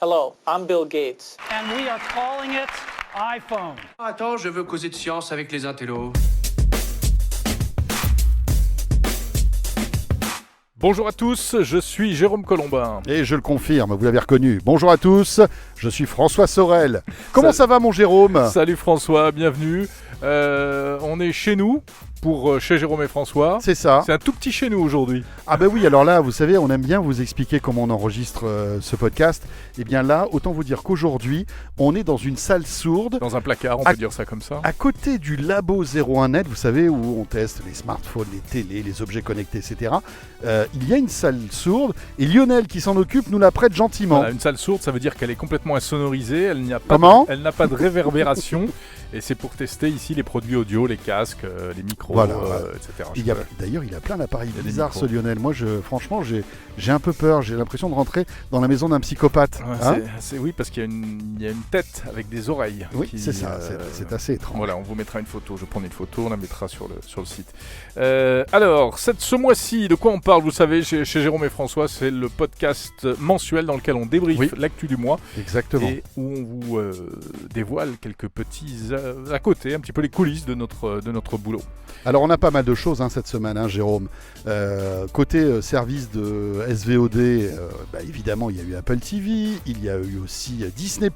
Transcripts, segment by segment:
Hello, I'm Bill Gates. And we are calling it iPhone. Attends, je veux causer de science avec les intellos. Bonjour à tous, je suis Jérôme Colombin. Et je le confirme, vous l'avez reconnu. Bonjour à tous, je suis François Sorel. Comment ça va mon Jérôme ? Salut François, bienvenue. On est chez nous, pour chez Jérôme et François. C'est ça. C'est un tout petit chez nous aujourd'hui. Ah ben oui, alors là, vous savez, on aime bien vous expliquer comment on enregistre ce podcast. Et bien là, autant vous dire qu'aujourd'hui, on est dans une salle sourde. Dans un placard, on peut dire ça comme ça. À côté du Labo 01net, vous savez, où on teste les smartphones, les télés, les objets connectés, etc. Il y a une salle sourde et Lionel qui s'en occupe nous la prête gentiment. Voilà, une salle sourde, ça veut dire qu'elle est complètement insonorisée. Elle n'a pas Comment ? Elle n'a pas de réverbération. Et c'est pour tester ici les produits audio, les casques, les micros, voilà. etc. D'ailleurs, il a plein d'appareils des bizarres, micros. ce Lionel. Moi, franchement, j'ai un peu peur. J'ai l'impression de rentrer dans la maison d'un psychopathe. Ouais, Hein oui, parce qu'il y a une tête avec des oreilles. Oui, c'est ça. C'est assez étrange. Voilà, on vous mettra une photo. Je prends une photo, on la mettra sur le site. Alors, ce mois-ci, de quoi on parle ? Vous savez, chez Jérôme et François, c'est le podcast mensuel dans lequel on débriefe l'actu du mois. Exactement. Et où on vous dévoile quelques petits à côté, un petit peu les coulisses de notre boulot. Alors, on a pas mal de choses cette semaine, Jérôme. Côté service de SVOD, évidemment, il y a eu Apple TV, il y a eu aussi Disney+.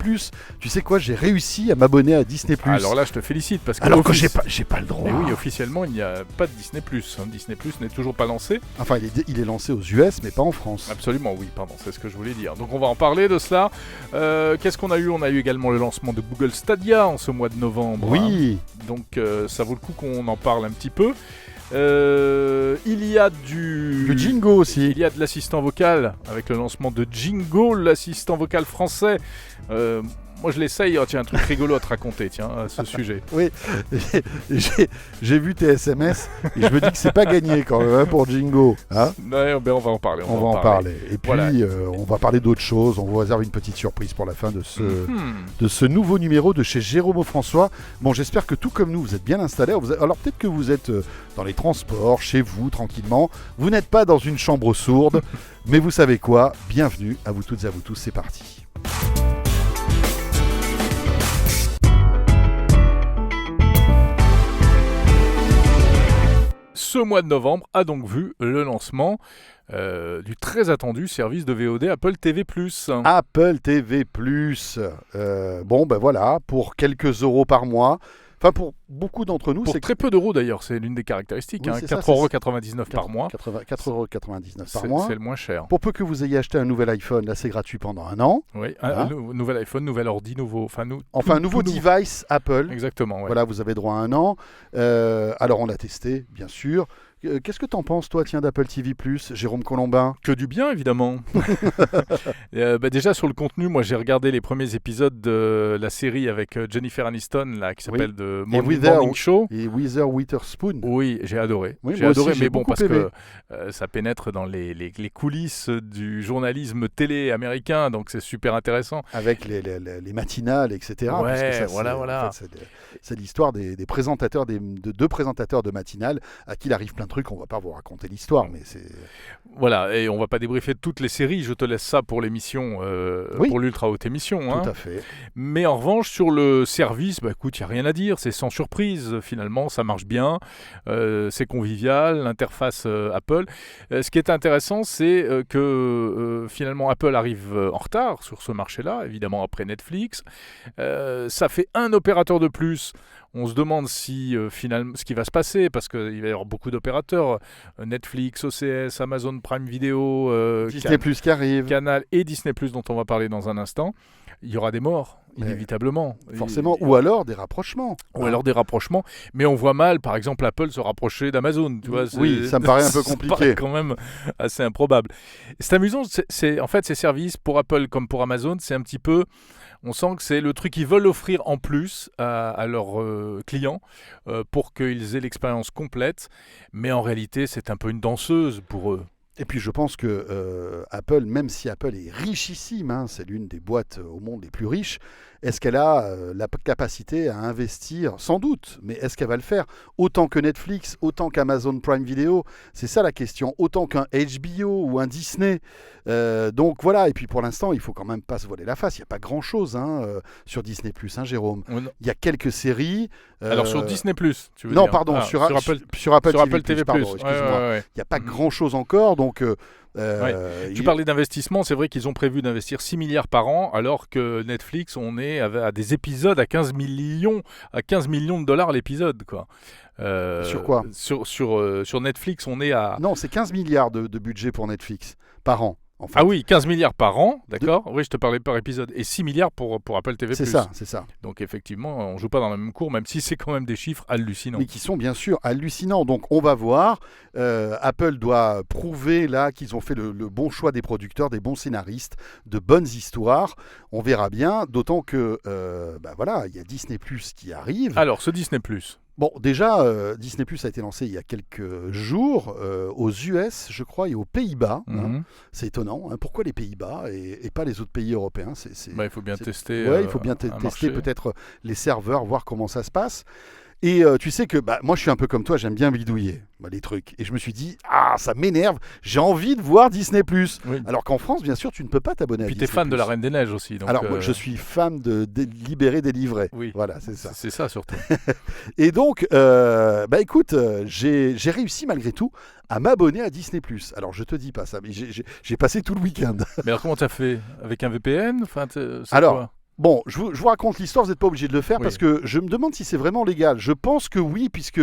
Tu sais quoi, j'ai réussi à m'abonner à Disney+. Alors là, je te félicite parce que alors que j'ai pas le droit. Mais oui, officiellement, il n'y a pas de Disney+. Disney+ n'est toujours pas lancé. Enfin, il est lancé aux US, mais pas en France. Absolument, oui, pardon, c'est ce que je voulais dire. Donc on va en parler de cela. Qu'est-ce qu'on a eu ? On a eu également le lancement de Google Stadia en ce mois de novembre. Oui. Donc ça vaut le coup qu'on en parle un petit peu. Il y a du Jingo aussi. Il y a de l'assistant vocal avec le lancement de Jingo, l'assistant vocal français. Moi je l'essaye, tiens, un truc rigolo à te raconter, tiens, à ce sujet. Oui, j'ai vu tes SMS et je me dis que c'est pas gagné quand même pour Jingo. Ouais, on va en parler. On va en parler. Et puis voilà. on va parler d'autres choses. On vous réserve une petite surprise pour la fin de ce nouveau numéro de chez Jérôme François. Bon, j'espère que tout comme nous, vous êtes bien installés. Alors peut-être que vous êtes dans les transports, chez vous, tranquillement. Vous n'êtes pas dans une chambre sourde. Mais vous savez quoi ? Bienvenue à vous toutes et à vous tous. C'est parti. Ce mois de novembre a donc vu le lancement du très attendu service de VOD Apple TV+. Apple TV+. Voilà, pour quelques euros par mois. Enfin, pour beaucoup d'entre nous, pour c'est très peu d'euros d'ailleurs, c'est l'une des caractéristiques. Oui, 4,99€ par mois. 4,99€ par mois. C'est le moins cher. Pour peu que vous ayez acheté un nouvel iPhone, là c'est gratuit pendant un an. Oui, nouvel iPhone, nouvel ordi, nouveau device Apple. Exactement. Ouais. Voilà, vous avez droit à un an. Alors on l'a testé, bien sûr. Qu'est-ce que t'en penses, toi, d'Apple TV+, Jérôme Colombin ? Que du bien, évidemment. Déjà, sur le contenu, moi, j'ai regardé les premiers épisodes de la série avec Jennifer Aniston, là, qui s'appelle The Morning Show. Et Heather Witherspoon. Oui, j'ai adoré. Oui, j'ai adoré, mais bon, parce aimé. que ça pénètre dans les coulisses du journalisme télé américain, donc c'est super intéressant. Avec les matinales, etc. Ouais, parce que ça, voilà. En fait, c'est l'histoire des présentateurs, de deux présentateurs de matinales à qui il arrive plein de trucs. On va pas vous raconter l'histoire, mais c'est... Voilà, et on va pas débriefer toutes les séries, je te laisse ça pour l'émission, pour l'ultra haute émission. Tout à fait. Mais en revanche, sur le service, écoute, il n'y a rien à dire, c'est sans surprise, finalement, ça marche bien, c'est convivial, l'interface Apple. Ce qui est intéressant, c'est que finalement Apple arrive en retard sur ce marché-là, évidemment après Netflix. Ça fait un opérateur de plus. On se demande finalement ce qui va se passer, parce qu'il va y avoir beaucoup d'opérateurs, Netflix, OCS, Amazon Prime Video, Disney+, qui arrive. Canal et Disney+, dont on va parler dans un instant. Il y aura des morts, inévitablement. Forcément, ou alors des rapprochement. Mais on voit mal, par exemple, Apple se rapprocher d'Amazon. Tu vois, oui, ça me paraît un peu compliqué. Ça paraît quand même assez improbable. C'est amusant, en fait, ces services, pour Apple comme pour Amazon, c'est un petit peu... On sent que c'est le truc qu'ils veulent offrir en plus à leurs clients pour qu'ils aient l'expérience complète. Mais en réalité, c'est un peu une danseuse pour eux. Et puis je pense que Apple, même si Apple est richissime, hein, c'est l'une des boîtes au monde les plus riches, est-ce qu'elle a la capacité à investir? Sans doute, mais est-ce qu'elle va le faire autant que Netflix, autant qu'Amazon Prime Video? C'est ça la question, autant qu'un HBO ou un Disney. Donc voilà, et puis pour l'instant, il faut quand même pas se voiler la face. Il n'y a pas grand-chose sur Disney+, hein, Jérôme. Il y a quelques séries. Alors sur Disney+, tu veux non, dire. pardon, Sur Apple, sur Apple sur Apple TV+, TV+. pardon, excuse-moi. Ouais. Il n'y a pas grand-chose encore, donc... Tu parlais d'investissement, c'est vrai qu'ils ont prévu d'investir 6 milliards par an, alors que Netflix, on est à des épisodes à 15 millions de dollars l'épisode, quoi. Sur quoi? Sur Netflix, on est à... Non, c'est 15 milliards de budget pour Netflix par an. En fait. Ah oui, 15 milliards par an, d'accord. Oui, je te parlais par épisode. Et 6 milliards pour Apple TV+. C'est ça. Donc effectivement, on joue pas dans la même cour, même si c'est quand même des chiffres hallucinants. Mais qui sont bien sûr hallucinants. Donc on va voir. Apple doit prouver là qu'ils ont fait le bon choix des producteurs, des bons scénaristes, de bonnes histoires. On verra bien. D'autant que voilà, il y a Disney+ qui arrive. Alors, ce Disney+. Bon, déjà, Disney+ a été lancé il y a quelques jours aux US, je crois, et aux Pays-Bas. Hein. C'est étonnant. Hein. Pourquoi les Pays-Bas et pas les autres pays européens? Il faut bien tester. Ouais, il faut bien tester peut-être les serveurs, voir comment ça se passe. Et tu sais que moi, je suis un peu comme toi, j'aime bien bidouiller les trucs. Et je me suis dit, ça m'énerve, j'ai envie de voir Disney+. Oui. Alors qu'en France, bien sûr, tu ne peux pas t'abonner à Disney+. Puis tu es fan de la Reine des Neiges aussi. Donc alors, moi, je suis fan de Libéré, Délivré. Oui. Voilà, c'est ça. C'est ça, surtout. Et donc, écoute, j'ai réussi malgré tout à m'abonner à Disney+. Alors, je te dis pas ça, mais j'ai passé tout le week-end. Mais alors, comment tu as fait? Avec un VPN? Enfin, alors, quoi? Bon, je vous raconte l'histoire, vous n'êtes pas obligé de le faire parce que je me demande si c'est vraiment légal. Je pense que oui, puisque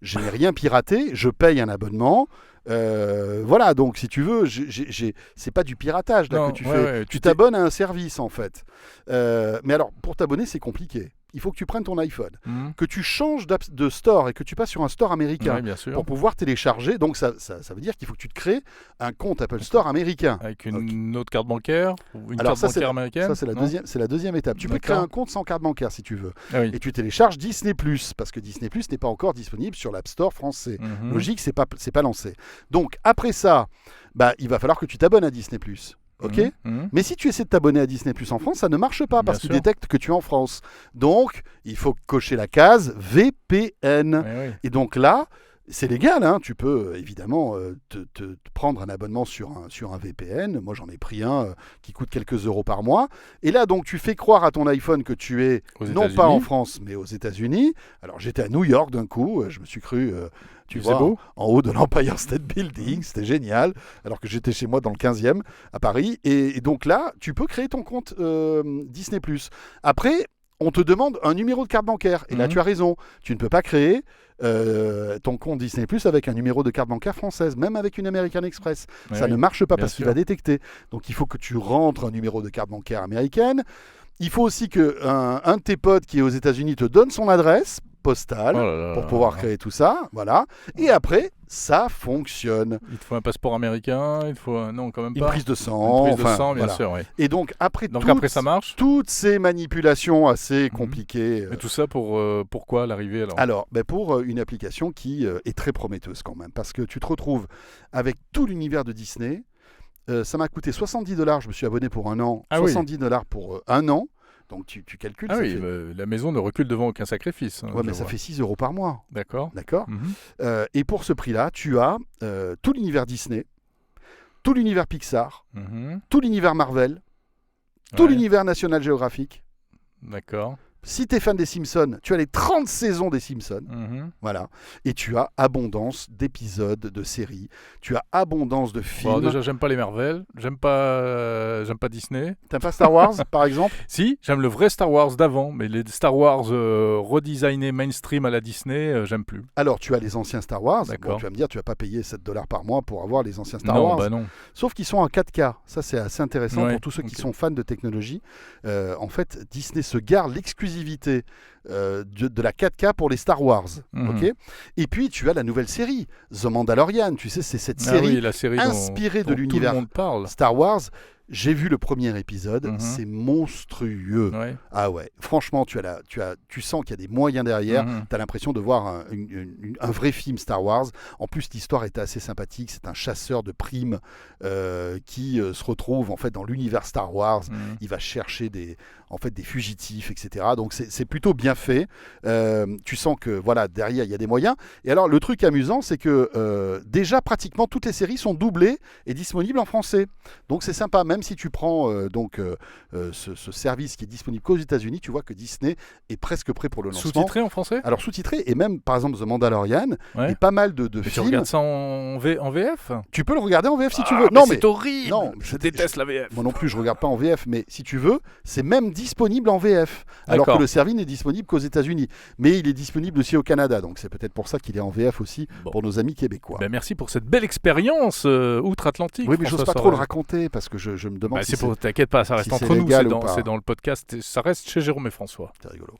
je n'ai rien piraté, je paye un abonnement. Voilà, donc si tu veux, c'est pas du piratage là, que tu fais. Ouais, tu t'abonnes à un service en fait. Mais alors, pour t'abonner, c'est compliqué. Il faut que tu prennes ton iPhone, que tu changes de store et que tu passes sur un store américain pour pouvoir télécharger. Donc ça veut dire qu'il faut que tu te crées un compte Apple Store américain. Avec une autre carte bancaire ou une Alors carte bancaire américaine? Ça, c'est la deuxième étape. Tu peux créer un compte sans carte bancaire si tu veux. Et tu télécharges Disney+, parce que Disney+, n'est pas encore disponible sur l'App Store français. Logique, c'est pas lancé. Donc après ça, il va falloir que tu t'abonnes à Disney+. Ok, mais si tu essaies de t'abonner à Disney+ en France, ça ne marche pas parce qu'il détecte que tu es en France. Donc, il faut cocher la case VPN. Et donc là, c'est légal, hein. Tu peux évidemment te prendre un abonnement sur un VPN. Moi, j'en ai pris un qui coûte quelques euros par mois. Et là, donc, tu fais croire à ton iPhone que tu es non pas en France, mais aux États-Unis. Alors, j'étais à New York d'un coup. Je me suis cru... tu vois, en haut de l'Empire State Building, c'était génial, alors que j'étais chez moi dans le 15e, à Paris. Et donc là, tu peux créer ton compte Disney+. Après, on te demande un numéro de carte bancaire. Et là, tu as raison, tu ne peux pas créer ton compte Disney+ avec un numéro de carte bancaire française, même avec une American Express. Ça ne marche pas parce qu'il va détecter. Donc, il faut que tu rentres un numéro de carte bancaire américaine. Il faut aussi qu'un de tes potes qui est aux États-Unis te donne son adresse postale pour pouvoir créer tout ça, voilà. Et après, ça fonctionne. Il te faut un passeport américain, il te faut non quand même pas. Une prise de sang, bien sûr. Oui. Et donc après ça marche. Toutes ces manipulations assez compliquées. Mais tout ça pourquoi l'arrivée alors? Alors, pour une application qui est très prometteuse quand même, parce que tu te retrouves avec tout l'univers de Disney. Ça m'a coûté $70, je me suis abonné pour un an. $70 pour un an. Donc tu calcules. La maison ne recule devant aucun sacrifice. Ouais, mais ça fait 6 euros par mois. D'accord. Et pour ce prix-là, tu as tout l'univers Disney, tout l'univers Pixar, tout l'univers Marvel, tout l'univers National Geographic. D'accord. Si tu es fan des Simpsons, tu as les 30 saisons des Simpsons. Voilà. Et tu as abondance d'épisodes, de séries. Tu as abondance de films. Bon, déjà, j'aime pas les Marvel. J'aime pas Disney. T'aimes pas Star Wars, par exemple? Si, j'aime le vrai Star Wars d'avant. Mais les Star Wars redesignés mainstream à la Disney, j'aime plus. Alors, tu as les anciens Star Wars. Bon, tu vas me dire, tu vas pas payer $7 par mois pour avoir les anciens Star Wars. Non. Sauf qu'ils sont en 4K. Ça, c'est assez intéressant pour tous ceux qui sont fans de technologie. En fait, Disney se garde l'exclusivité de la 4K pour les Star Wars. Ok. Et puis tu as la nouvelle série, The Mandalorian. Tu sais, c'est cette série, la série inspirée de dont l'univers tout le monde parle. Star Wars. J'ai vu le premier épisode, c'est monstrueux. Ouais. Ah ouais, franchement, tu sens qu'il y a des moyens derrière. Tu as l'impression de voir un vrai film Star Wars. En plus, l'histoire était assez sympathique. C'est un chasseur de primes qui se retrouve en fait dans l'univers Star Wars. Il va chercher des fugitifs, etc. Donc c'est plutôt bien fait. Tu sens que voilà, derrière il y a des moyens. Et alors le truc amusant, c'est que déjà pratiquement toutes les séries sont doublées et disponibles en français. Donc c'est sympa. Même si tu prends ce service qui est disponible qu'aux États-Unis, tu vois que Disney est presque prêt pour le lancement. Sous-titré en français ? Alors sous-titré, et même par exemple The Mandalorian, et pas mal de mais films. Tu regardes ça en VF ? Tu peux le regarder en VF si tu veux. Non, mais c'est horrible. Non, je déteste la VF. Moi non plus, je regarde pas en VF, mais si tu veux, c'est même disponible en VF. Alors que le service n'est disponible qu'aux États-Unis. Mais il est disponible aussi au Canada, donc c'est peut-être pour ça qu'il est en VF aussi pour nos amis québécois. Ben merci pour cette belle expérience outre-Atlantique. Oui, mais j'ose pas trop le raconter parce que je me demande si t'inquiète pas, ça reste si entre nous, c'est dans le podcast, ça reste chez Jérôme et François. C'est rigolo.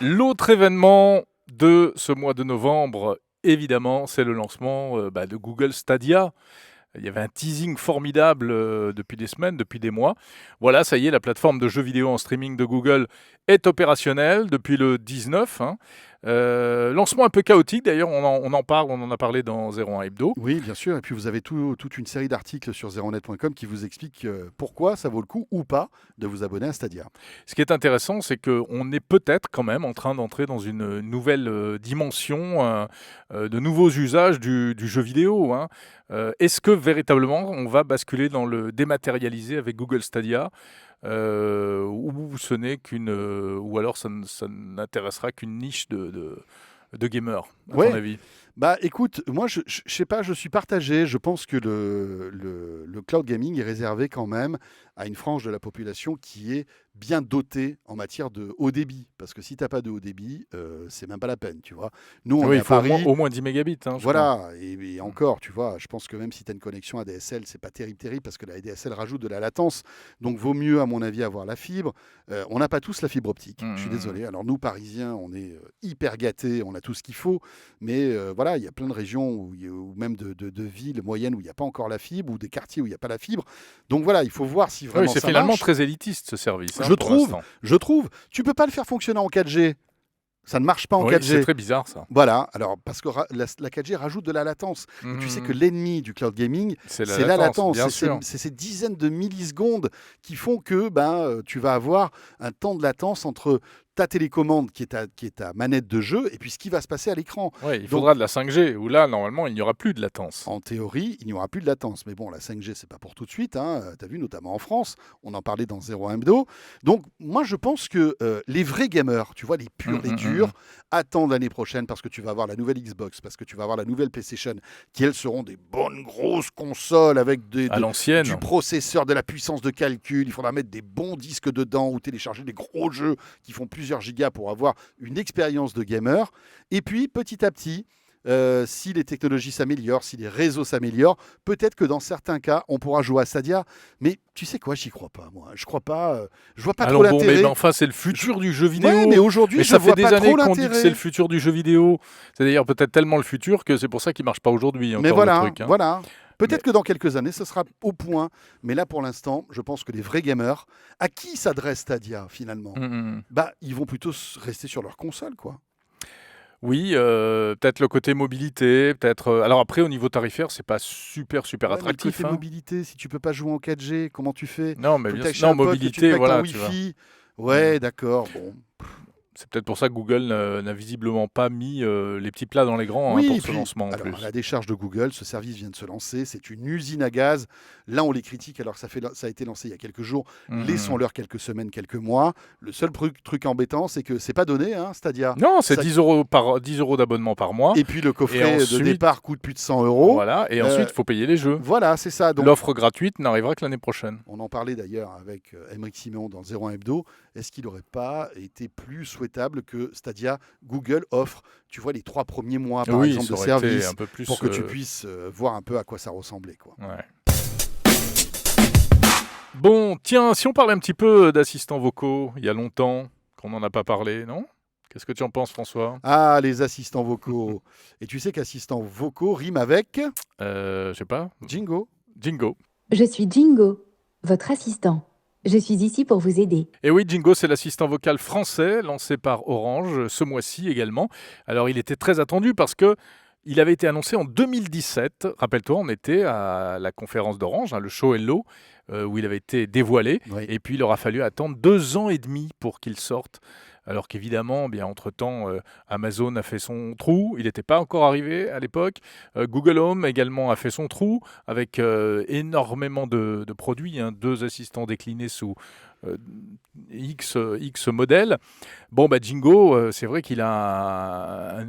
L'autre événement de ce mois de novembre, évidemment, c'est le lancement de Google Stadia. Il y avait un teasing formidable depuis des semaines, depuis des mois. Voilà, ça y est, la plateforme de jeux vidéo en streaming de Google est opérationnelle depuis le 19. Lancement un peu chaotique, d'ailleurs, on en a parlé dans 01 Hebdo. Oui, bien sûr, et puis vous avez toute une série d'articles sur zeronet.com qui vous expliquent pourquoi ça vaut le coup ou pas de vous abonner à Stadia. Ce qui est intéressant, c'est qu'on est peut-être quand même en train d'entrer dans une nouvelle dimension, de nouveaux usages du jeu vidéo. Est-ce que véritablement on va basculer dans le dématérialisé avec Google Stadia ou ce n'est ou alors ça n'intéressera qu'une niche de gamers, à ton avis? Bah écoute, moi je sais pas, je suis partagé. Je pense que le cloud gaming est réservé quand même à une frange de la population qui est bien dotée en matière de haut débit. Parce que si tu n'as pas de haut débit, c'est même pas la peine, tu vois. Nous, on est il à faut Paris, au moins 10 mégabits. Voilà, et encore, tu vois, je pense que même si tu as une connexion ADSL, c'est pas terrible parce que la ADSL rajoute de la latence. Donc vaut mieux, à mon avis, avoir la fibre. On n'a pas tous la fibre optique, je suis désolé. Alors nous, Parisiens, on est hyper gâtés, on a tout ce qu'il faut. Mais voilà, il y a plein de régions ou même de villes moyennes où il n'y a pas encore la fibre, ou des quartiers où il n'y a pas la fibre. Donc voilà, il faut voir si vraiment c'est ça finalement marche. très élitiste ce service. Je trouve. Tu peux pas le faire fonctionner en 4G. Ça ne marche pas en 4G. C'est très bizarre ça. Voilà, alors parce que la 4G rajoute de la latence. Et tu sais que l'ennemi du cloud gaming, c'est la latence. C'est ces dizaines de millisecondes qui font que tu vas avoir un temps de latence entre ta télécommande qui est ta manette de jeu et puis ce qui va se passer à l'écran. Ouais, il faudra de la 5G où là, normalement, il n'y aura plus de latence. En théorie, il n'y aura plus de latence. Mais bon, la 5G, c'est pas pour tout de suite. Tu as vu, notamment en France. On en parlait dans 01 Hebdo. Donc, moi, je pense que les vrais gamers, tu vois, les purs, les durs, attendent l'année prochaine parce que tu vas avoir la nouvelle Xbox, parce que tu vas avoir la nouvelle PlayStation, qui, elles, seront des bonnes grosses consoles avec du processeur, de la puissance de calcul. Il faudra mettre des bons disques dedans ou télécharger des gros jeux qui font plusieurs gigas pour avoir une expérience de gamer. Et puis, petit à petit, si les technologies s'améliorent, si les réseaux s'améliorent, peut-être que dans certains cas, on pourra jouer à Stadia. Mais tu sais quoi, j'y crois pas, moi. Je crois pas. Je vois pas trop l'intérêt. Mais enfin, c'est le futur du jeu vidéo. Ouais, mais aujourd'hui, je vois pas trop l'intérêt. Ça fait des années qu'on dit que c'est le futur du jeu vidéo. C'est d'ailleurs peut-être tellement le futur que c'est pour ça qu'il marche pas aujourd'hui. Mais voilà, voilà. Peut-être que dans quelques années, ce sera au point. Mais là, pour l'instant, je pense que les vrais gamers, à qui s'adresse Stadia, finalement, ils vont plutôt rester sur leur console, quoi. Oui, peut-être le côté mobilité, peut-être. Alors après, au niveau tarifaire, c'est pas super attractif. Le côté mobilité, si tu peux pas jouer en 4G, comment tu fais? Non, mais bien sûr, mobilité, voilà. Wi-Fi. Ouais, d'accord. Bon. C'est peut-être pour ça que Google n'a visiblement pas mis les petits plats dans les grands pour ce lancement. En plus. À la décharge de Google, ce service vient de se lancer. C'est une usine à gaz. Là, on les critique alors que ça a été lancé il y a quelques jours. Laissons-leur quelques semaines, quelques mois. Le seul truc embêtant, c'est que c'est pas donné, Stadia. Non, c'est 10 € d'abonnement par mois. Et puis le coffret de départ coûte plus de 100 €. Voilà, et ensuite, il faut payer les jeux. Voilà, c'est ça. Donc, l'offre gratuite n'arrivera que l'année prochaine. On en parlait d'ailleurs avec Aymeric Siméon dans 01 Hebdo. Est-ce qu'il n'aurait pas été plus souhaitable que Stadia, Google offre, tu vois, les 3 premiers mois, par exemple, de service, pour que tu puisses voir un peu à quoi ça ressemblait, quoi. Ouais. Bon, tiens, si on parlait un petit peu d'assistants vocaux, il y a longtemps qu'on n'en a pas parlé, non? Qu'est-ce que tu en penses, François? Ah, les assistants vocaux. Et tu sais qu'assistants vocaux rime avec Je sais pas. Jingo. Jingo. Je suis Jingo, votre assistant. Je suis ici pour vous aider. Et oui, Jingo, c'est l'assistant vocal français lancé par Orange ce mois-ci également. Alors, il était très attendu parce que il avait été annoncé en 2017. Rappelle-toi, on était à la conférence d'Orange, le show Hello, où il avait été dévoilé. Oui. Et puis, il aura fallu attendre 2 ans et demi pour qu'il sorte. Alors qu'évidemment, bien entre-temps, Amazon a fait son trou. Il n'était pas encore arrivé à l'époque. Google Home également a fait son trou avec énormément de produits, 2 assistants déclinés sous X modèles. Bon, Jingo, c'est vrai qu'il a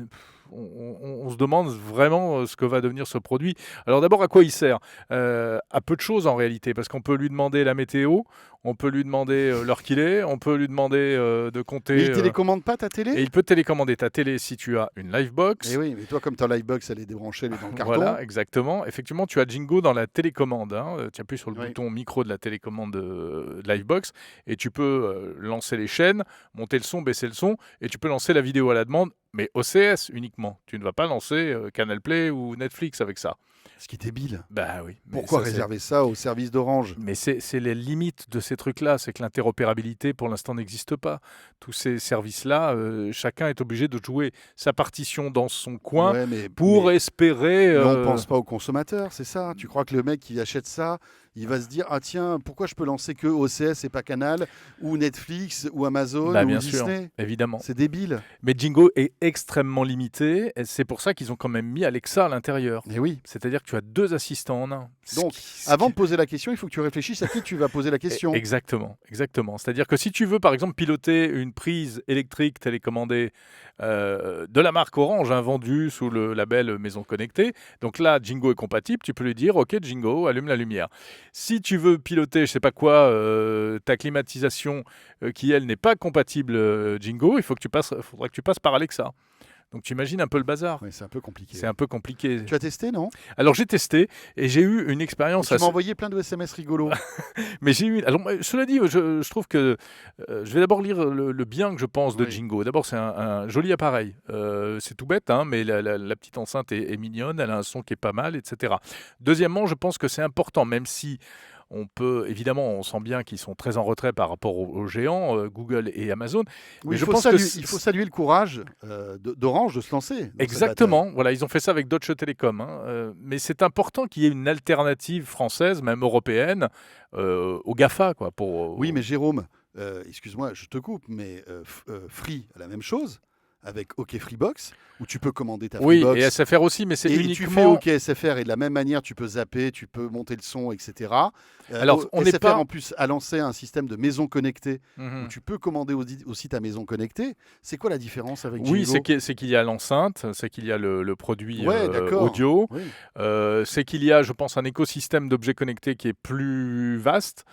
on se demande vraiment ce que va devenir ce produit. Alors d'abord, à quoi il sert? À peu de choses en réalité, parce qu'on peut lui demander la météo, on peut lui demander l'heure qu'il est, on peut lui demander de compter... Mais il télécommande pas ta télé? Et il peut télécommander ta télé si tu as une Livebox. Eh oui, mais toi, comme ta Livebox, elle est débranchée, elle est dans le carton. Voilà, exactement. Effectivement, tu as Jingo dans la télécommande. Tu appuies sur le Oui. bouton micro de la télécommande de Livebox et tu peux lancer les chaînes, monter le son, baisser le son et tu peux lancer la vidéo à la demande, mais OCS uniquement. Tu ne vas pas lancer Canal Play ou Netflix avec ça. Ce qui est débile. Bah oui. mais Pourquoi ça, c'est- réserver ça au service d'Orange? Mais c'est les limites de ces trucs-là, c'est que l'interopérabilité pour l'instant n'existe pas. Tous ces services-là, chacun est obligé de jouer sa partition dans son coin Ouais, mais, pour mais- espérer... mais on pense pas aux consommateurs, c'est ça. Tu crois que le mec qui achète ça, il va se dire ah tiens, pourquoi je peux lancer que OCS et pas Canal ou Netflix ou Amazon ou bien sûr, Disney? évidemment. C'est débile. Mais Jingo est extrêmement limité, et c'est pour ça qu'ils ont quand même mis Alexa à l'intérieur. Et oui. C'est-à-dire que tu as 2 assistants en un. Donc, avant de poser la question, il faut que tu réfléchisses à qui tu vas poser la question. Exactement, exactement. C'est-à-dire que si tu veux, par exemple, piloter une prise électrique télécommandée de la marque Orange, vendue sous le label Maison Connectée, donc là, Jingo est compatible, tu peux lui dire « Ok, Jingo, allume la lumière ». Si tu veux piloter, je sais pas quoi, ta climatisation qui, elle, n'est pas compatible Jingo, faudra que tu passes par Alexa. Donc tu imagines un peu le bazar. Ouais, c'est un peu compliqué. C'est un peu compliqué. Tu as testé, non? Alors j'ai testé et j'ai eu une expérience Tu m'as envoyé plein de SMS rigolos. Mais j'ai eu. Alors, cela dit, je trouve que je vais d'abord lire le bien que je pense de Oui. Jingo. D'abord, c'est un joli appareil. C'est tout bête, mais la petite enceinte est mignonne. Elle a un son qui est pas mal, etc. Deuxièmement, je pense que c'est important, même si on peut, évidemment, on sent bien qu'ils sont très en retrait par rapport aux géants, Google et Amazon. Oui, Mais je il pense il faut saluer le courage d'Orange de se lancer. dans cette Exactement, voilà, ils ont fait ça avec Deutsche Telekom. Mais c'est important qu'il y ait une alternative française, même européenne, au GAFA. Quoi, pour, bataille. Oui, mais Jérôme, excuse-moi, je te coupe, mais Free a la même chose avec OK Freebox, où tu peux commander ta Oui, Freebox. et SFR aussi, mais c'est Et uniquement... tu fais OK SFR et de la même manière, tu peux zapper, tu peux monter le son, etc. Alors, on n'est SFR, pas- en plus, a lancé un système de maison connectée Mhm. où tu peux commander aussi ta maison connectée. C'est quoi la différence avec Jingo? Oui, c'est qu'il y a l'enceinte, c'est qu'il y a le produit Ouais, d'accord. audio, Oui. c'est qu'il y a, je pense, un écosystème d'objets connectés qui est plus vaste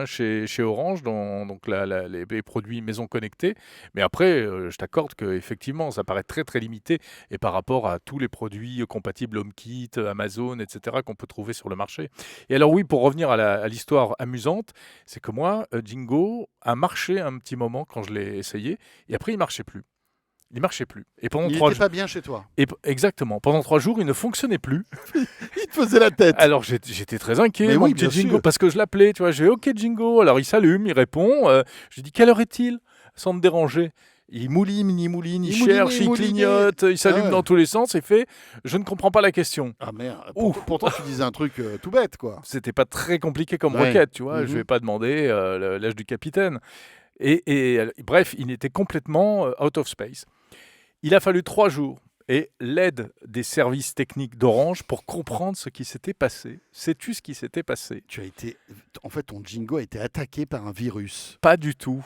chez Orange, donc les produits maison connectés. Mais après, je t'accorde qu'effectivement, ça paraît très très limité et par rapport à tous les produits compatibles HomeKit, Amazon, etc. qu'on peut trouver sur le marché. Et alors oui, pour revenir à l'histoire amusante, c'est que moi, Jingo a marché un petit moment quand je l'ai essayé et après il marchait plus. Il marchait plus. Et pendant Il 3 n'était pas bien chez toi. Exactement. Pendant 3 jours, il ne fonctionnait plus. Il te faisait la tête. Alors j'étais très inquiet, Mais mon oui, petit bien Jingo, sûr. parce que je l'appelais, tu vois, je vais OK Jingo, alors il s'allume, il répond, je lui dis quelle heure est-il sans me déranger. Il mouline, il cherche, il clignote, il s'allume ouais. dans tous les sens et fait je ne comprends pas la question. Ah merde. Ouf. Pourtant, tu disais un truc tout bête, quoi. C'était pas très compliqué comme Ouais. requête, tu vois, Mhm. je vais pas demander l'âge du capitaine. Et bref, il était complètement out of space. Il a fallu 3 jours et l'aide des services techniques d'Orange pour comprendre ce qui s'était passé. Sais-tu ce qui s'était passé? En fait, ton Jingo a été attaqué par un virus. Pas du tout.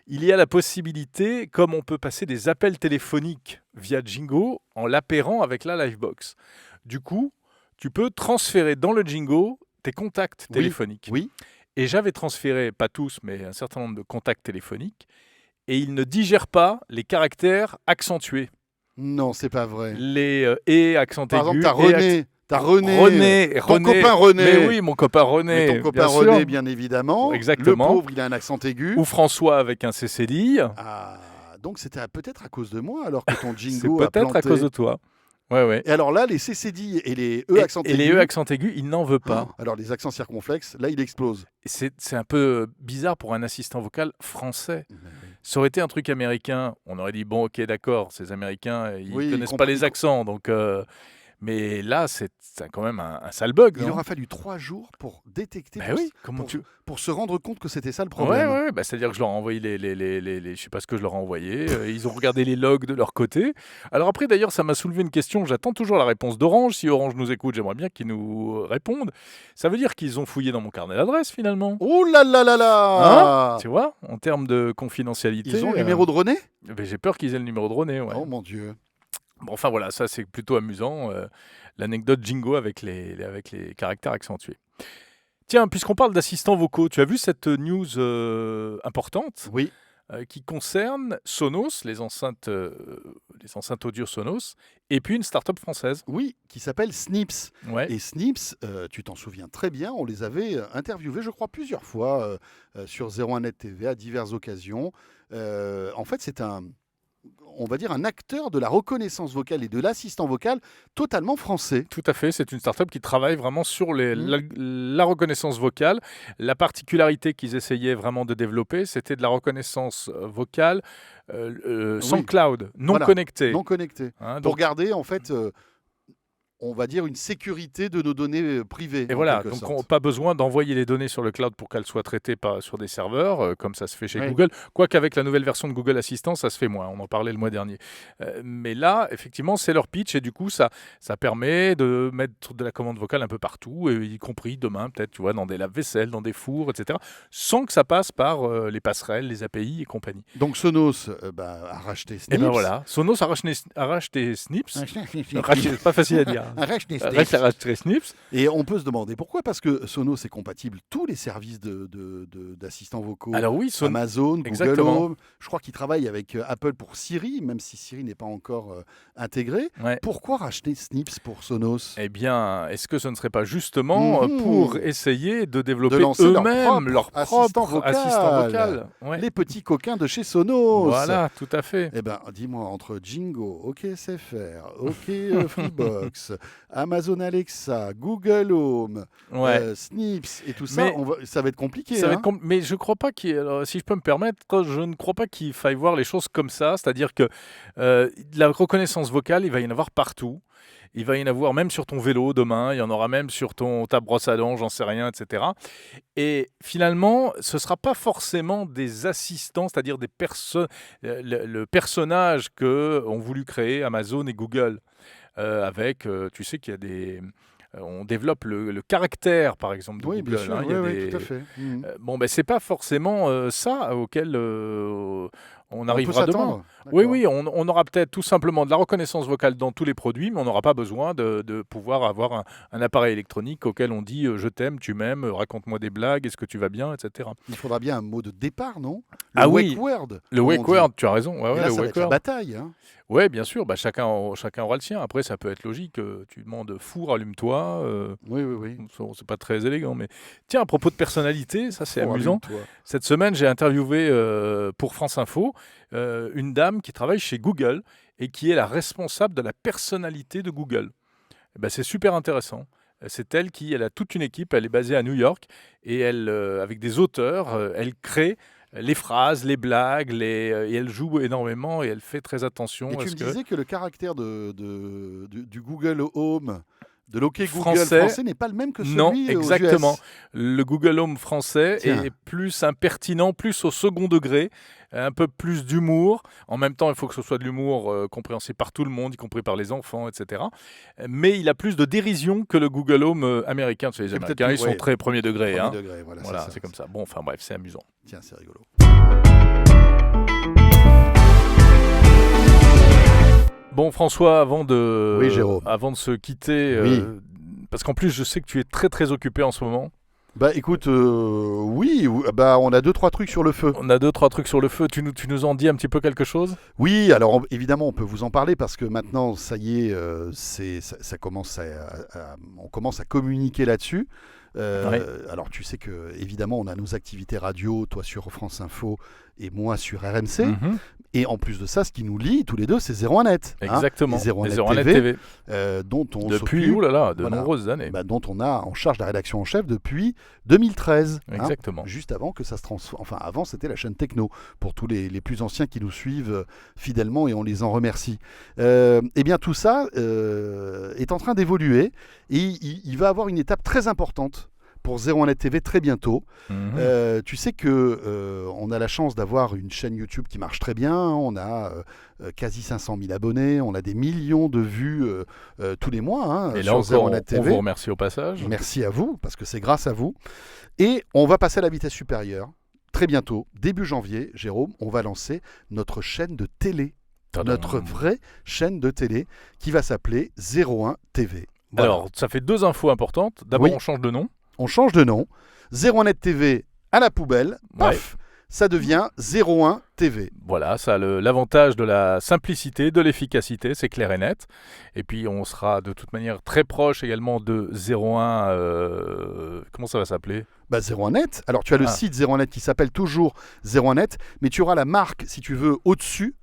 Il y a la possibilité, comme on peut passer des appels téléphoniques via Jingo, en l'appairant avec la Livebox. Du coup, tu peux transférer dans le Jingo tes contacts Oui. téléphoniques. Oui. Et j'avais transféré, pas tous, mais un certain nombre de contacts téléphoniques, et il ne digère pas les caractères accentués. Non, c'est pas vrai. Les et accent Par exemple, aigu. t'as T'as René. Ton copain René. Mais oui, mon copain René. Mais ton copain bien René, sûr. bien évidemment. Exactement. Le pauvre, il a un accent aigu. Ou François avec un CCDI. Ah, donc c'était peut-être à cause de moi, alors que ton C'est jingo a peut-être planté. à cause de toi. Ouais. Et alors là, les CCD et les E accent aigu. Et les E accent aigu, il n'en veut pas. Alors les accents circonflexes, là, il explose. C'est un peu bizarre pour un assistant vocal français. Mais oui. Ça aurait été un truc américain. On aurait dit, bon, ok, d'accord, ces Américains, ils Oui, connaissent ils pas les comprennent. accents. Donc, mais là, c'est quand même un sale bug. Il non aura fallu 3 jours pour détecter, Ben oui, comment pour se rendre compte que c'était ça le Ouais, problème. ouais, bah, c'est-à-dire que je leur ai envoyé je sais pas ce que je leur ai envoyé. Ils ont regardé les logs de leur côté. Alors après, d'ailleurs, ça m'a soulevé une question. J'attends toujours la réponse d'Orange. Si Orange nous écoute, j'aimerais bien qu'ils nous répondent. Ça veut dire qu'ils ont fouillé dans mon carnet d'adresse finalement. Oh là là là là Hein, tu vois, en termes de confidentialité. Ils ont le numéro de René ben, j'ai peur qu'ils aient le numéro de René. Ouais. Oh mon Dieu. Bon, enfin voilà, ça c'est plutôt amusant. L'anecdote Jingo avec les caractères accentués. Tiens, puisqu'on parle d'assistants vocaux, tu as vu cette news importante Oui. qui concerne Sonos, les enceintes audio Sonos, et puis une start-up française. Oui, qui s'appelle Snips. Ouais. Et Snips, tu t'en souviens très bien, on les avait interviewés, je crois, plusieurs fois sur 01net TV à diverses occasions. En fait, c'est on va dire, un acteur de la reconnaissance vocale et de l'assistant vocal totalement français. Tout à fait, c'est une start-up qui travaille vraiment sur la reconnaissance vocale. La particularité qu'ils essayaient vraiment de développer, c'était de la reconnaissance vocale sans Oui. cloud, non Voilà, connectée. Non connecté. Hein, Pour donc, garder, en fait, on va dire, une sécurité de nos données privées. et en voilà, quelque donc sorte. on n'a pas besoin d'envoyer les données sur le cloud pour qu'elles soient traitées sur des serveurs, comme ça se fait chez Oui. Google. Quoique avec la nouvelle version de Google Assistant, ça se fait moins. On en parlait le mois dernier. Mais là, effectivement, c'est leur pitch et du coup, ça permet de mettre de la commande vocale un peu partout, y compris demain, peut-être, tu vois, dans des lave-vaisselle, dans des fours, etc., sans que ça passe par les passerelles, les API et compagnie. Donc Sonos a racheté Snips. Et ben voilà, Sonos a racheté Snips. C'est pas facile à dire. A racheté Snips. A racheté Snips. Et on peut se demander pourquoi, parce que Sonos est compatible tous les services d'assistants vocaux. Alors oui, Amazon, Google Exactement. Home. Je crois qu'ils travaillent avec Apple pour Siri, même si Siri n'est pas encore intégré. Ouais. Pourquoi racheter Snips pour Sonos Eh bien, est-ce que ce ne serait pas justement Mhm. pour essayer de développer lancer leur eux-mêmes leur assistant propre vocal. assistant vocal Ouais. Les petits coquins de chez Sonos. Voilà, tout à fait. Eh ben, dis-moi, entre Jingo, OK SFR, OK Freebox, Amazon Alexa, Google Home, Ouais. Snips et tout ça, Mais ça va être compliqué. Ça va hein. être mais je crois pas alors, si je peux me permettre, je ne crois pas qu'il faille voir les choses comme ça. C'est-à-dire que la reconnaissance vocale, il va y en avoir partout. Il va y en avoir même sur ton vélo demain, il y en aura même sur ta brosse à dents, j'en sais rien, etc. Et finalement, ce ne sera pas forcément des assistants, c'est-à-dire des personnes, le personnage qu'ont voulu créer Amazon et Google. Avec, tu sais qu'il y a des... on développe le caractère, par exemple, de Oui, Google. bien sûr, hein. Il y a oui, des- tout à fait. Mhm. Bon, ben, c'est pas forcément ça auquel on On arrivera peut demain. s'attendre. Oui, D'accord. oui, on aura peut-être tout simplement de la reconnaissance vocale dans tous les produits, mais on n'aura pas besoin de pouvoir avoir un appareil électronique auquel on dit je t'aime, tu m'aimes, raconte-moi des blagues, est-ce que tu vas bien, etc. Il faudra bien un mot de départ, non Ah oui, wake word. Le comme on wake dit. word, tu as raison. Ouais, Et ouais, là, le ça va wake être la word. bataille. Hein. Ouais, bien sûr, bah, chacun aura le sien. Après, ça peut être logique. Tu demandes four, allume-toi. Oui, oui, oui. C'est pas très élégant, mais tiens, à propos de personnalité, ça c'est Oh, amusant. allume-toi. Cette semaine, j'ai interviewé pour France Info une dame qui travaille chez Google et qui est la responsable de la personnalité de Google. Eh ben, c'est super intéressant. C'est elle a toute une équipe, elle est basée à New York et elle, avec des auteurs, elle crée les phrases, les blagues, et elle joue énormément et elle fait très attention. Et tu à me ce que- disais que le caractère du Google Home, de l'OK Google Français, français n'est pas le même que celui Non, aux exactement. US. Le Google Home français Tiens. est plus impertinent, plus au second degré, un peu plus d'humour. En même temps, il faut que ce soit de l'humour compréhensible par tout le monde, y compris par les enfants, etc. Mais il a plus de dérision que le Google Home américain. Tu sais, les C'est peut-être Américains, plus- ils sont ouais. très premier degré. Premier hein. degré, voilà, Voilà, ça. c'est comme ça. Bon, enfin bref, c'est amusant. Tiens, c'est rigolo. Bon, François, avant de, Oui, Jérôme. avant de se quitter, Oui. parce qu'en plus, je sais que tu es très très occupé en ce moment. Bah écoute, oui, bah on a 2-3 trucs sur le feu. On a 2-3 trucs sur le feu. Tu nous en dis un petit peu quelque chose? Oui, alors évidemment on peut vous en parler parce que maintenant ça y est, ça commence on commence à communiquer là-dessus. Alors tu sais que évidemment on a nos activités radio, toi sur France Info et moi sur RMC. Et en plus de ça, ce qui nous lie tous les deux, c'est 01net. Exactement. Les 01net 01net TV, TV. dont on Depuis, s'occupe, de voilà, nombreuses années. dont on a en charge la rédaction en chef depuis 2013. Exactement. Juste avant que ça se transforme. Enfin, avant, c'était la chaîne Techno, pour tous les plus anciens qui nous suivent fidèlement et on les en remercie. Eh bien, tout ça est en train d'évoluer et il va avoir une étape très importante pour 01net TV très bientôt. Tu sais que on a la chance d'avoir une chaîne YouTube qui marche très bien. On a quasi 500 000 abonnés. On a des millions de vues tous les mois et sur là encore, 01net TV. on vous remercie au passage. Merci à vous, parce que c'est grâce à vous. Et on va passer à la vitesse supérieure. Très bientôt, début janvier, Jérôme, on va lancer notre chaîne de télé. Tadam. Notre vraie chaîne de télé qui va s'appeler 01 TV. Voilà. Alors, ça fait 2 infos importantes. D'abord, Oui. on change de nom. On change de nom. 01net TV à la poubelle. Paf, ça devient 01 TV. Voilà, ça a l'avantage de la simplicité, de l'efficacité, c'est clair et net. Et puis, on sera de toute manière très proche également de 01... comment ça va s'appeler? 01net. Alors, tu as le site 01net qui s'appelle toujours 01net, mais tu auras la marque, si tu veux, au-dessus.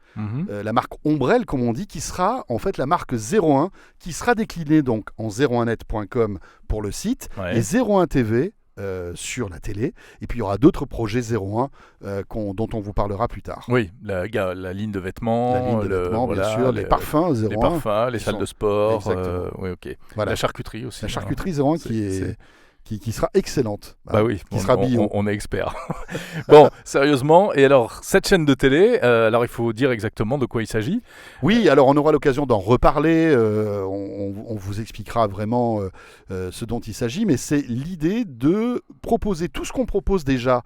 La marque ombrelle, comme on dit, qui sera en fait la marque 01, qui sera déclinée donc en 01net.com pour le site, et 01 TV sur la télé. Et puis il y aura d'autres projets 01 dont on vous parlera plus tard. Oui, la ligne de vêtements, bien sûr, les parfums 01. Les parfums, les salles de sport. Exactement. Oui, ok. Voilà. La charcuterie aussi. La charcuterie 01 qui sera excellente. Bah oui, qui sera bio. On est expert. Bon, sérieusement, et alors cette chaîne de télé, alors il faut dire exactement de quoi il s'agit. Oui, alors on aura l'occasion d'en reparler, on vous expliquera vraiment ce dont il s'agit, mais c'est l'idée de proposer tout ce qu'on propose déjà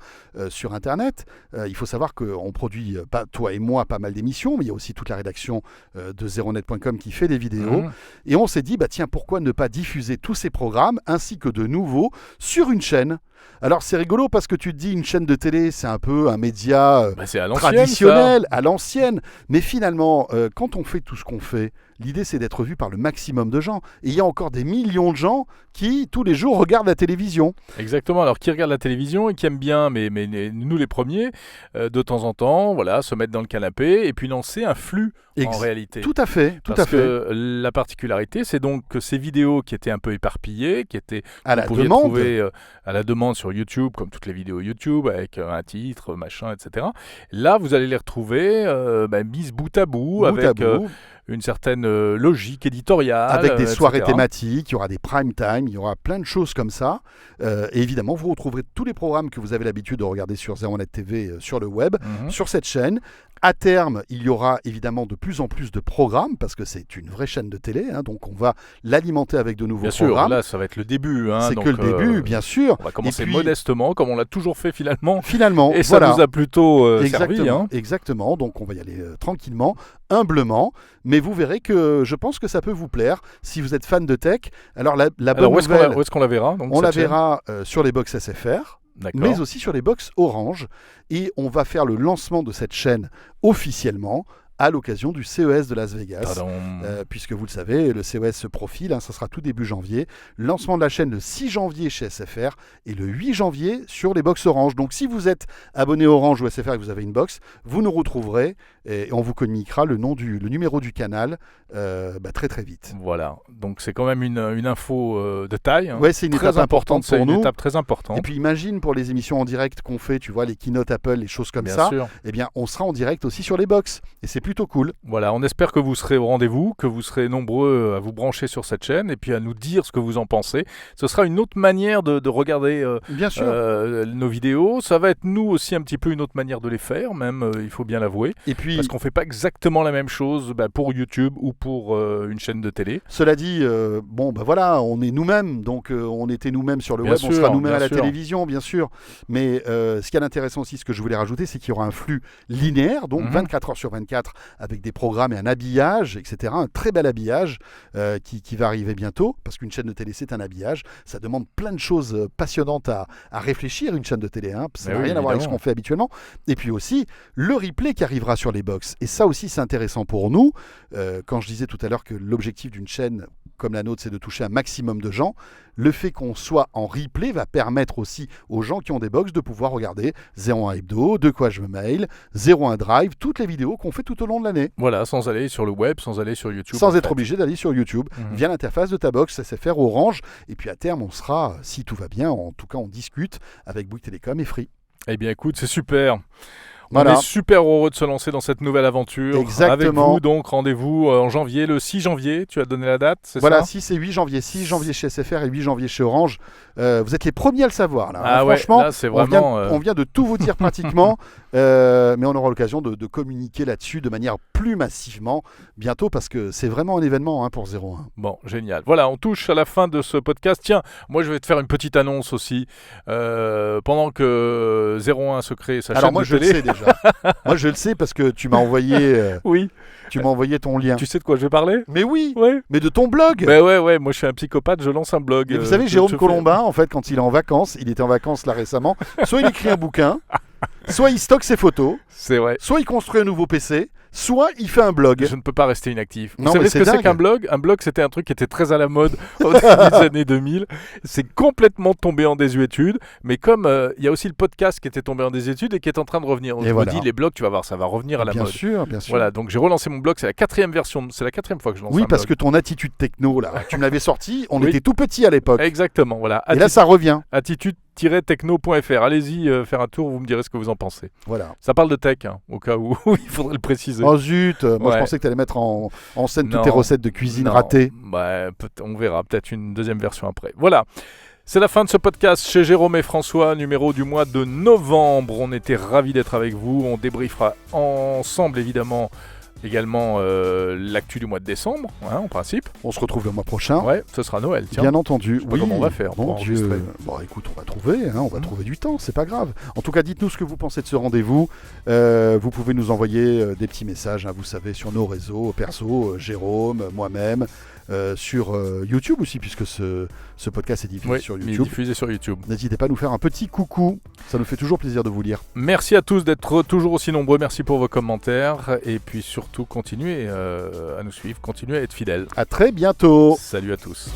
sur Internet. Il faut savoir qu'on produit, pas toi et moi, pas mal d'émissions, mais il y a aussi toute la rédaction de 01net.com qui fait des vidéos. Et on s'est dit, tiens, pourquoi ne pas diffuser tous ces programmes, ainsi que de nouveaux, sur une chaîne. Alors c'est rigolo parce que tu te dis une chaîne de télé c'est un peu un média traditionnel, à l'ancienne, mais finalement quand on fait tout ce qu'on fait, l'idée c'est d'être vu par le maximum de gens, et il y a encore des millions de gens qui tous les jours regardent la télévision. Exactement, alors qui regardent la télévision et qui aiment bien, mais nous les premiers, de temps en temps, voilà, se mettre dans le canapé et puis lancer un flux en réalité. Tout à fait, tout Parce à fait. que la particularité, c'est donc que ces vidéos qui étaient un peu éparpillées, qui étaient à la demande, trouver à la demande sur YouTube, comme toutes les vidéos YouTube, avec un titre, machin, etc. Là, vous allez les retrouver mises bout à bout, avec une certaine logique éditoriale. Avec des soirées etc. thématiques, il y aura des prime time, il y aura plein de choses comme ça. Et évidemment, vous retrouverez tous les programmes que vous avez l'habitude de regarder sur 01net TV sur le web, sur cette chaîne. À terme, il y aura évidemment de plus en plus de programmes, parce que c'est une vraie chaîne de télé, donc on va l'alimenter avec de nouveaux programmes. Bien sûr, là ça va être le début. C'est que le début, bien sûr. On va commencer modestement, comme on l'a toujours fait finalement. Et ça nous a plutôt servi. Exactement, donc on va y aller tranquillement, humblement, mais vous verrez que je pense que ça peut vous plaire, si vous êtes fan de tech. Alors la bonne nouvelle, où est-ce qu'on la verra donc, on la verra sur les box SFR. Mais aussi sur les box Orange. Et on va faire le lancement de cette chaîne officiellement à l'occasion du CES de Las Vegas. Puisque vous le savez, le CES se profile, ça sera tout début janvier. Lancement de la chaîne le 6 janvier chez SFR et le 8 janvier sur les box Orange. Donc si vous êtes abonné Orange ou SFR et que vous avez une box, vous nous retrouverez et on vous communiquera le numéro du canal très très vite. Voilà, donc c'est quand même une info de taille. Ouais, c'est une étape importante pour nous. C'est une étape très importante. Et puis imagine pour les émissions en direct qu'on fait, tu vois, les keynote Apple, les choses comme ça, eh bien on sera en direct aussi sur les box. Et c'est plutôt cool. Voilà, on espère que vous serez au rendez-vous, que vous serez nombreux à vous brancher sur cette chaîne et puis à nous dire ce que vous en pensez. Ce sera une autre manière de regarder nos vidéos. Ça va être nous aussi un petit peu une autre manière de les faire, même, il faut bien l'avouer. Et puis, parce qu'on ne fait pas exactement la même chose pour YouTube ou pour une chaîne de télé. Cela dit, voilà, on est nous-mêmes, donc on était nous-mêmes sur le web, on sera nous-mêmes à la télévision, bien sûr. Mais ce qui est intéressant aussi, ce que je voulais rajouter, c'est qu'il y aura un flux linéaire, donc 24 heures sur 24, avec des programmes et un habillage, etc. Un très bel habillage qui va arriver bientôt, parce qu'une chaîne de télé, c'est un habillage. Ça demande plein de choses passionnantes à réfléchir, une chaîne de télé. Ça n'a rien à voir avec ce qu'on fait habituellement. Et puis aussi, le replay qui arrivera sur les box. Et ça aussi, c'est intéressant pour nous. Quand je disais tout à l'heure que l'objectif d'une chaîne comme la nôtre, c'est de toucher un maximum de gens, le fait qu'on soit en replay va permettre aussi aux gens qui ont des box de pouvoir regarder 01 Hebdo, De quoi je me mail, 01 Drive, toutes les vidéos qu'on fait tout au long de l'année. Voilà, sans aller sur le web, sans aller sur YouTube. Sans être obligé d'aller sur YouTube, via l'interface de ta box SFR Orange. Et puis à terme, on sera, si tout va bien, en tout cas on discute avec Bouygues Télécom et Free. Eh bien écoute, c'est super. Voilà. On est super heureux de se lancer dans cette nouvelle aventure. Exactement. Avec vous, donc, rendez-vous en janvier, le 6 janvier. Tu as donné la date, c'est voilà, ça ? 6 et 8 janvier. 6 janvier chez SFR et 8 janvier chez Orange. Vous êtes les premiers à le savoir. Là, ah franchement, ouais, là, c'est vraiment, on vient de tout vous dire pratiquement. Mais on aura l'occasion de communiquer là-dessus de manière plus massivement bientôt, parce que c'est vraiment un événement pour 01. Bon, génial. Voilà, on touche à la fin de ce podcast. Tiens, moi, je vais te faire une petite annonce aussi. Pendant que 01 se crée sa chaîne de télé... Alors moi, je le sais déjà. Moi, je le sais parce que tu m'as envoyé... Oui. Tu m'as envoyé ton lien. Tu sais de quoi je vais parler ? Mais oui, ouais. Mais de ton blog. Ben ouais, moi je suis un psychopathe, je lance un blog. Et vous savez, Jérôme Colombin, en fait, quand il est en vacances, il était en vacances là récemment, soit il écrit un bouquin, soit il stocke ses photos, c'est vrai. Soit il construit un nouveau PC, soit il fait un blog. Je ne peux pas rester inactif. Non, vous savez ce que c'est qu'un blog ? Un blog, c'était un truc qui était très à la mode au début des années 2000. C'est complètement tombé en désuétude. Mais comme il y a aussi le podcast qui était tombé en désuétude et qui est en train de revenir. Donc, je me dis, les blogs, tu vas voir, ça va revenir à la mode. Bien sûr. Voilà, donc j'ai relancé mon blog. C'est la 4e version. C'est la 4e fois que je lance un blog. Oui, parce que ton attitude techno, là, tu me l'avais sorti, on était tout petits à l'époque. Exactement, voilà. Et là, ça revient. Attitude-techno.fr. Allez-y faire un tour, vous me direz ce que vous en pensez. Voilà. Ça parle de tech, au cas où il faudrait le préciser. Oh zut, moi je pensais que tu allais mettre en scène toutes tes recettes de cuisine ratées. Bah, on verra, peut-être une deuxième version après. Voilà. C'est la fin de ce podcast chez Jérôme et François, numéro du mois de novembre. On était ravis d'être avec vous. On débriefera ensemble, évidemment, également l'actu du mois de décembre, en principe. On se retrouve le mois prochain. Ouais, ce sera Noël, tiens. Bien entendu. Je sais pas comment on va faire. Mon Dieu. Bon, écoute, on va trouver, on va trouver du temps, c'est pas grave. En tout cas, dites-nous ce que vous pensez de ce rendez-vous. Vous pouvez nous envoyer des petits messages, vous savez, sur nos réseaux perso, Jérôme, moi-même. Sur YouTube aussi, puisque ce podcast est diffusé sur YouTube. Diffusé sur YouTube. N'hésitez pas à nous faire un petit coucou, ça nous fait toujours plaisir de vous lire. Merci à tous d'être toujours aussi nombreux, merci pour vos commentaires, et puis surtout continuez à nous suivre, continuez à être fidèles. À très bientôt. Salut à tous.